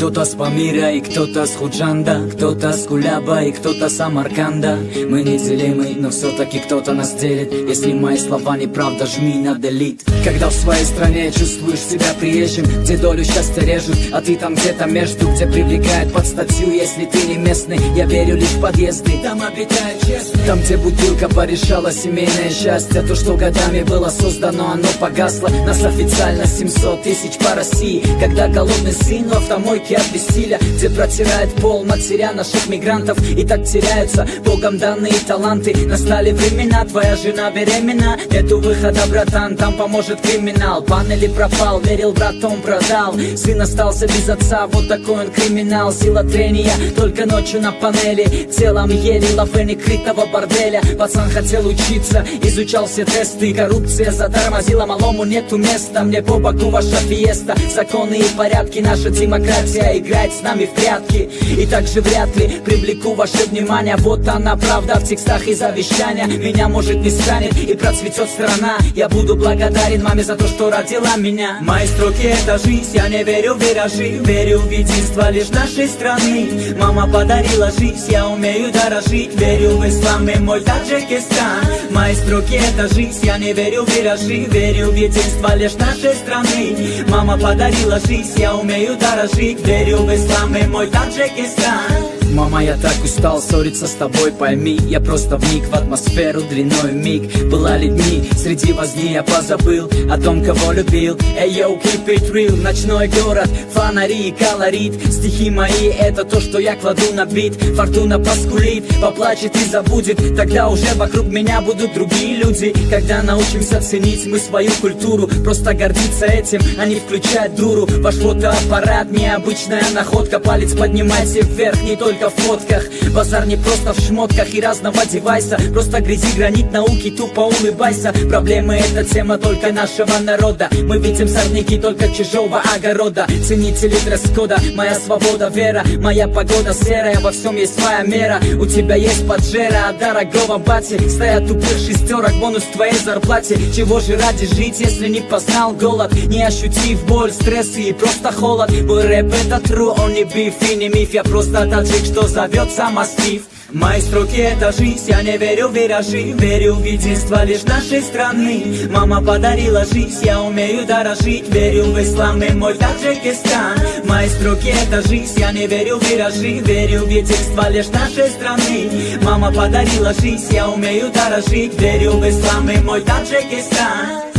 Кто-то с Памира и кто-то с Худжанда, кто-то с Куляба и кто-то с Самарканда. Мы неделимы, но все-таки кто-то нас делит. Если мои слова неправда, жми на делит. Когда в своей стране чувствуешь себя приезжим, где долю счастья режут, а ты там где-то между, где привлекает под статью, если ты не местный. Я верю лишь в подъезды, там обитает честный. Там, где бутылка порешала семейное счастье. То, что годами было создано, оно погасло. Нас официально 700 тысяч по России. Когда голодный сын в автомойке от бессилия, где протирает пол матеря наших мигрантов. И так теряются богом данные таланты. Настали времена, твоя жена беременна. Нету выхода, братан, там поможет криминал. Панели пропал, верил, братом продал. Сын остался без отца, вот такой он криминал. Сила трения, только ночью на панели. Телом ели лавы некрытого борделя. Пацан хотел учиться, изучал все тесты. Коррупция затормозила, малому нету места. Мне по боку ваша фиеста. Законы и порядки, наша демократия играет с нами в прятки. И также вряд ли привлеку ваше внимание. Вот она правда в текстах и завещания. Меня может не станет и процветет страна. Я буду благодарен маме за то, что родила меня. Мои строки это жизнь, я не верю в виражи. Верю в единство лишь нашей страны. Мама подарила жизнь, я умею дорожить. Верю в ислам и мой Таджикистан. Мои строки это жизнь, я не верю в виражи. Верю в единство лишь нашей страны. Мама подарила жизнь, я умею дорожить. Верю в ислам и мой Таджикистан. Мама, я так устал ссориться с тобой, пойми. Я просто вник в атмосферу длиной миг. Бывали дни, среди возни я позабыл о том, кого любил. Эй, yo, keep it real. Ночной город, фонари и колорит. Стихи мои, это то, что я кладу на бит. Фортуна поскулит, поплачет и забудет. Тогда уже вокруг меня будут другие люди. Когда научимся ценить мы свою культуру, просто гордиться этим, а не включать дуру. Ваш фотоаппарат, необычная находка. Палец поднимайте вверх, не только в фотках. Базар не просто в шмотках и разного девайса. Просто грязи гранит науки, тупо улыбайся. Проблемы это тема только нашего народа. Мы видим сорняки только чужого огорода. Ценители дресс-кода, моя свобода, вера. Моя погода серая, во всем есть своя мера. У тебя есть поджера от дорогого бати. Стоят тупых шестерок, бонус к твоей зарплате. Чего же ради жить, если не познал голод? Не ощутив боль, стрессы и просто холод. Мой рэп это true, он не биф и не миф. Я просто таджик, что зовется массив. Мои строки это жизнь, я не верю в виражи. Верю в единство лишь нашей страны. Мама подарила жизнь, я умею дорожить. Верю в ислам и мой Таджикистан. Мои строки это жизнь, я не верю в виражи. Верю в единство лишь нашей страны. Мама подарила жизнь, я умею дорожить. Верю в ислам и мой Таджикистан.